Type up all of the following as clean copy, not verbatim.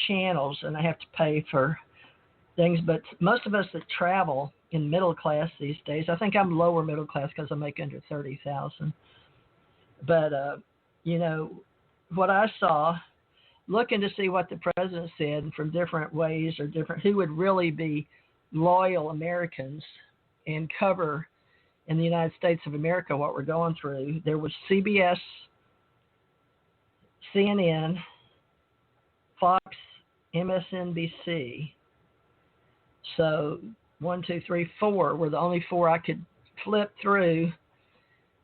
channels, and I have to pay for things. But most of us that travel in middle class these days, I think I'm lower middle class because I make under 30,000. But you know, what I saw, looking to see what the president said from different ways or different, who would really be loyal Americans and cover in the United States of America what we're going through. There was CBS, CNN, Fox, MSNBC. So 1, 2, 3, 4 were the only 4 I could flip through,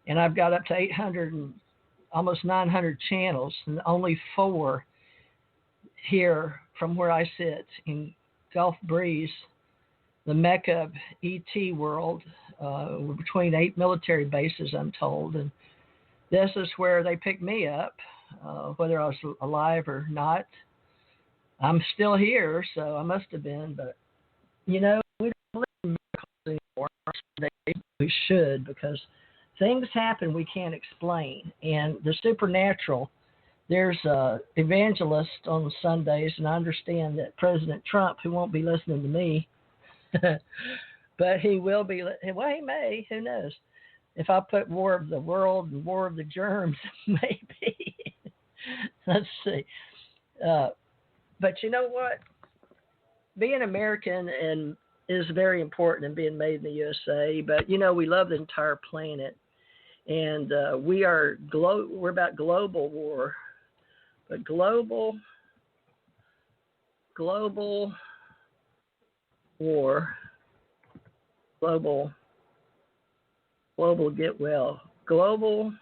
and I've got up to 800 and almost 900 channels, and only 4 here from where I sit in Gulf Breeze, the mecca of ET world. We're between 8 military bases, I'm told, and this is where they picked me up, whether I was alive or not. I'm still here, so I must have been, but, you know, we don't believe in miracles anymore. We should, because things happen we can't explain, and the supernatural, there's evangelists on Sundays, and I understand that President Trump, who won't be listening to me, but he will be, well, he may, who knows. If I put War of the World and War of the Germs, maybe. Let's see. But you know what? Being American and is very important and being made in the USA, but, you know, we love the entire planet. And we're about global war. But global war, global get well, global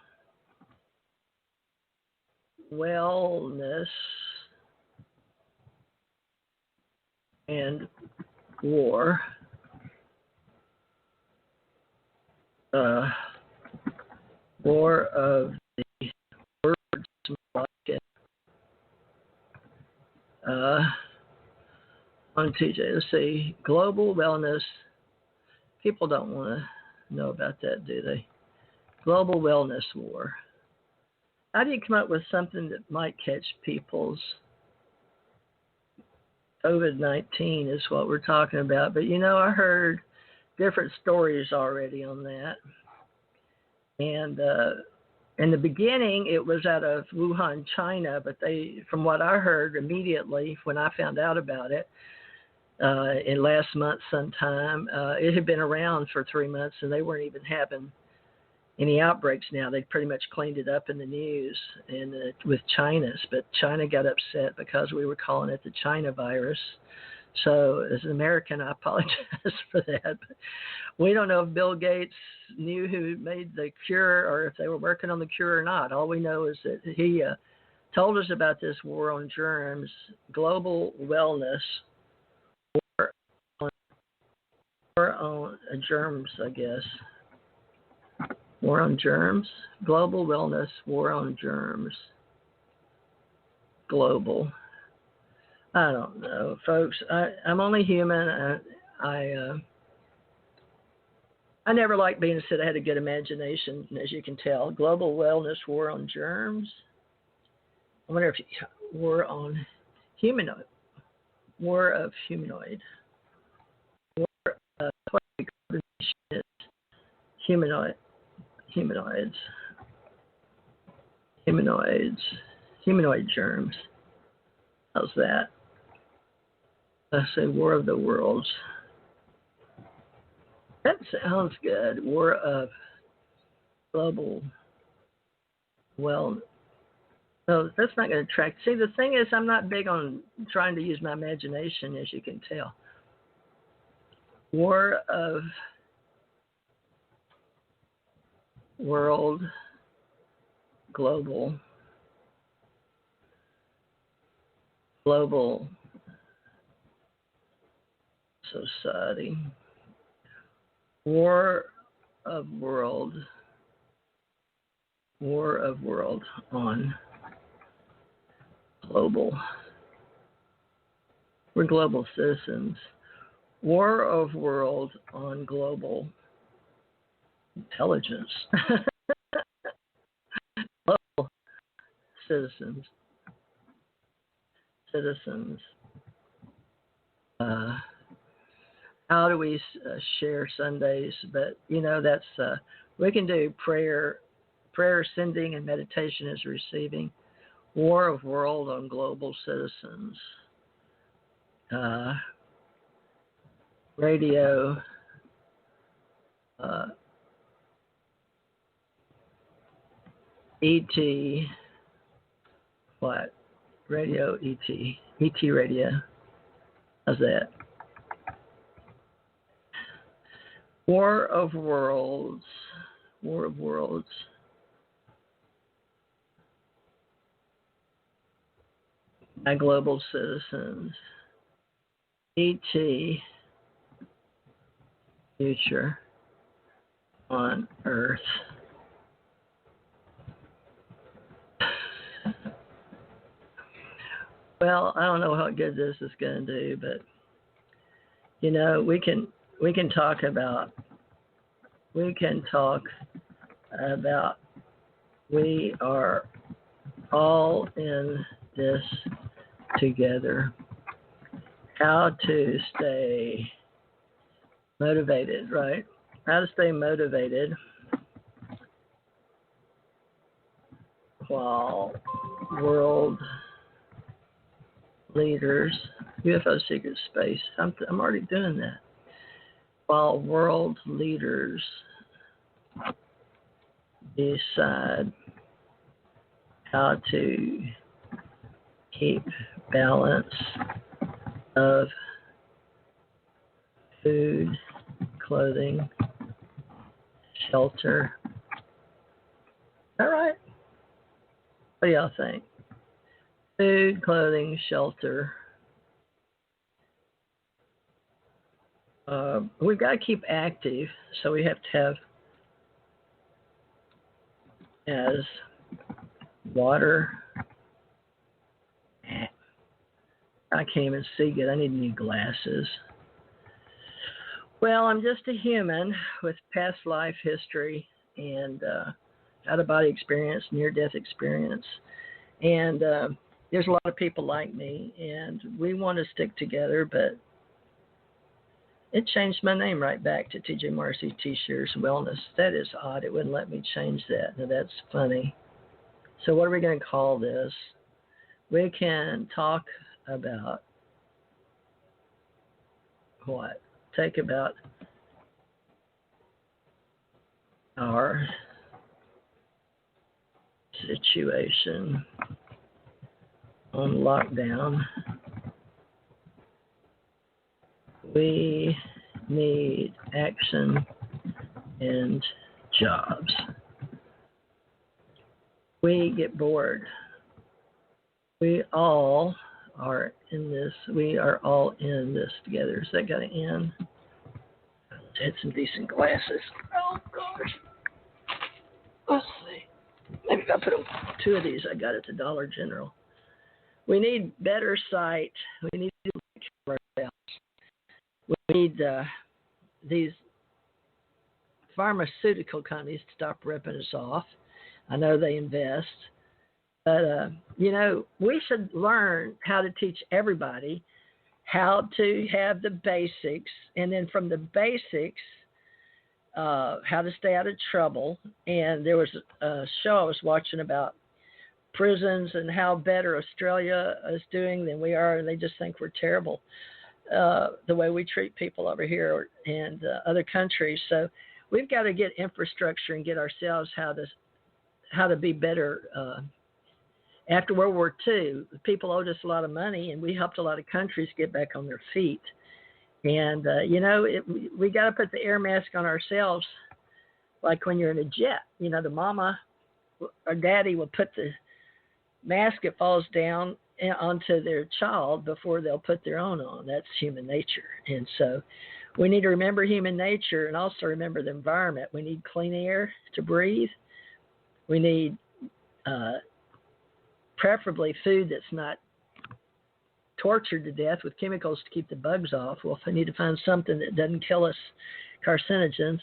wellness and war. War of the words like it. On TJ, let's see. Global wellness. People don't want to know about that, do they? Global wellness war. How do you come up with something that might catch people's COVID-19 is what we're talking about. But, you know, I heard different stories already on that. And in the beginning, it was out of Wuhan, China. But they, from what I heard immediately when I found out about it, in last month sometime, it had been around for 3 months, and they weren't even having any outbreaks now. They pretty much cleaned it up in the news and with China's, but China got upset because we were calling it the China virus. So as an American, I apologize for that. But we don't know if Bill Gates knew who made the cure or if they were working on the cure or not. All we know is that he told us about this war on germs, global wellness, war on germs, I guess. War on germs, global wellness, war on germs, global. I don't know, folks. I'm only human. I never liked being said I had a good imagination, as you can tell. Global wellness, war on germs. I wonder if war on humanoid, war of humanoid, war of what we call this humanoid. Humanoid germs. How's that? Let's say War of the Worlds. That sounds good. War of global. Well, no, that's not going to attract. See, the thing is, I'm not big on trying to use my imagination, as you can tell. War of World, global society, war of world on global. We're global citizens. War of world on global intelligence. Global citizens. citizens. How do we share Sundays? But, that's, we can do prayer sending and meditation is receiving. War of World on global citizens. Radio. ET. What? Radio ET. ET radio. How's that? War of Worlds. War of Worlds. By global citizens. ET. Future on Earth. Well, I don't know how good this is going to do, but we can talk about we are all in this together. How to stay motivated, right? How to stay motivated while world leaders, UFO secret space. I'm already doing that. While world leaders decide how to keep balance of food, clothing, shelter. All right. What do y'all think? Food, clothing, shelter. We've got to keep active, so we have to have as water. I can't even see good. I need new glasses. Well, I'm just a human with past life history and out-of-body experience, near-death experience. And there's a lot of people like me, and we want to stick together, but it changed my name right back to TJ Marcy T-Shirts Wellness. That is odd. It wouldn't let me change that. Now, that's funny. So what are we going to call this? We can talk about what? Take about our situation on lockdown. We need action and jobs. We get bored. We all are in this. We are all in this together. Is that going to end? I had some decent glasses. Oh, gosh. Let's see. Maybe if I put two of these I got at the Dollar General. We need better sight. We need to take care of ourselves. We need these pharmaceutical companies to stop ripping us off. I know they invest. But, we should learn how to teach everybody how to have the basics. And then from the basics, how to stay out of trouble. And there was a show I was watching about prisons and how better Australia is doing than we are. And they just think we're terrible, the way we treat people over here and other countries. So we've got to get infrastructure and get ourselves how to be better. After World War II, people owed us a lot of money, and we helped a lot of countries get back on their feet. And, we got to put the air mask on ourselves, like when you're in a jet. The mama or daddy will put the mask that falls down onto their child before they'll put their own on. That's human nature. And so we need to remember human nature and also remember the environment. We need clean air to breathe. We need preferably food that's not tortured to death with chemicals to keep the bugs off. Well, we need to find something that doesn't kill us, carcinogens.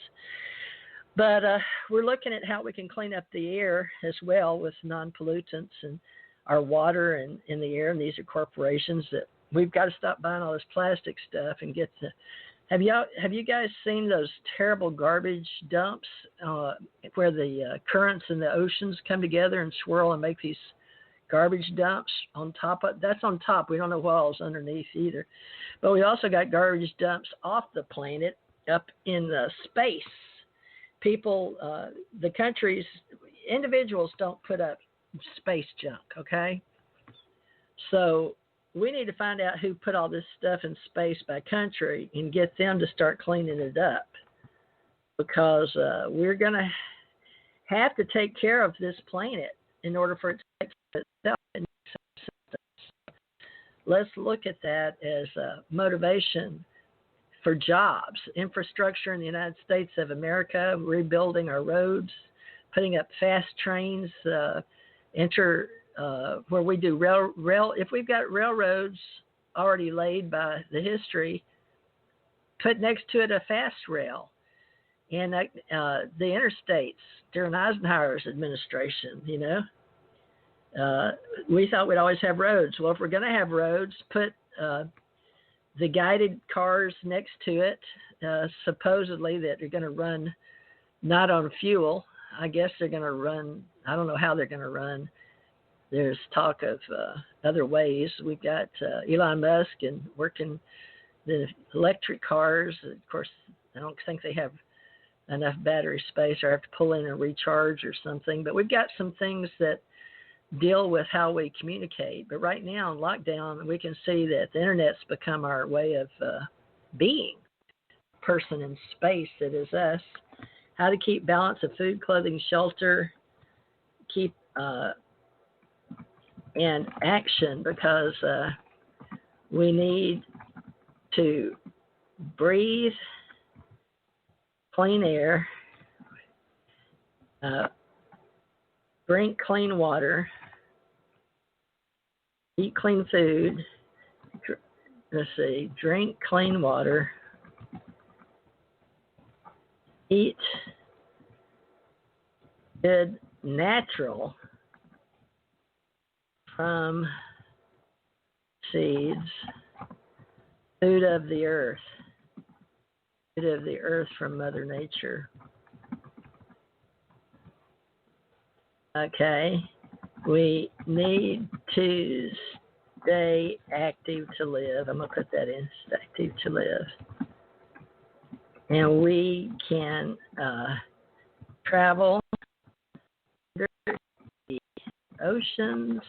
But we're looking at how we can clean up the air as well with non-pollutants and our water and in the air, and these are corporations that we've got to stop buying all this plastic stuff and get the. Have you guys seen those terrible garbage dumps where the currents in the oceans come together and swirl and make these garbage dumps on top of? That's on top. We don't know what all's underneath either. But we also got garbage dumps off the planet up in space. People, the countries, individuals don't put up space junk, okay? So we need to find out who put all this stuff in space by country and get them to start cleaning it up, because we're going to have to take care of this planet in order for it to take care of itself. Let's look at that as a motivation for jobs, infrastructure in the United States of America, rebuilding our roads, putting up fast trains, where we do rail. If we've got railroads already laid by the history, put next to it a fast rail. And the interstates during Eisenhower's administration, we thought we'd always have roads. Well, if we're going to have roads, put the guided cars next to it, supposedly that they're going to run not on fuel. I guess they're going to run, I don't know how they're going to run. There's talk of other ways. We've got Elon Musk and working the electric cars. Of course, I don't think they have enough battery space, or have to pull in and recharge or something. But we've got some things that deal with how we communicate. But right now in lockdown, we can see that the internet's become our way of being. Person in space that is us. How to keep balance of food, clothing, shelter, keep and action, because we need to breathe clean air, drink clean water, eat clean food, drink clean water, eat good natural from seeds, food of the earth from Mother Nature. Okay, we need to stay active to live. I'm going to put that in, stay active to live. And we can travel under the oceans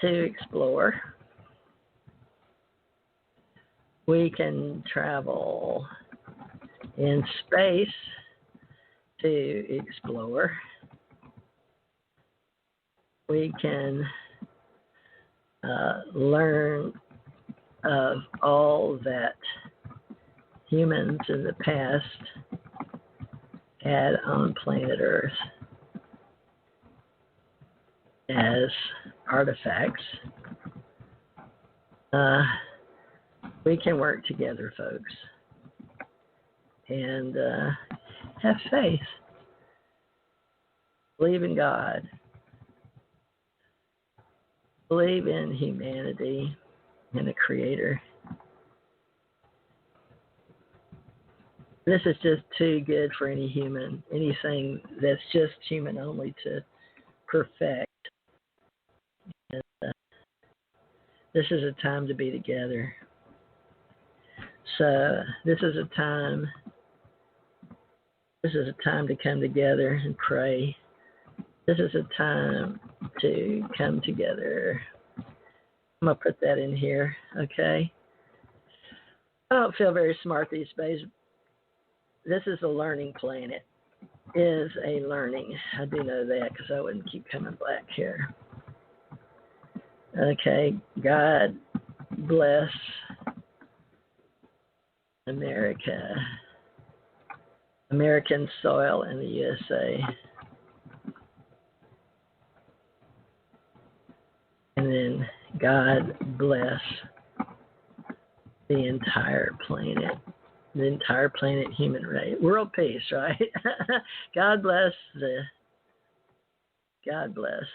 to explore. We can travel in space to explore. We can learn of all that humans in the past had on planet Earth as artifacts. We can work together, folks, and have faith. Believe in God. Believe in humanity and the Creator. This is just too good for any human, anything that's just human only to perfect. And, this is a time to be together. So this is a time to come together and pray. This is a time to come together. I'm going to put that in here, okay? I don't feel very smart these days. This is a learning planet. Is a learning. I do know that because I wouldn't keep coming back here. Okay, God bless America, American soil and the USA. And then God bless the entire planet human race. World peace, right? God bless the God bless.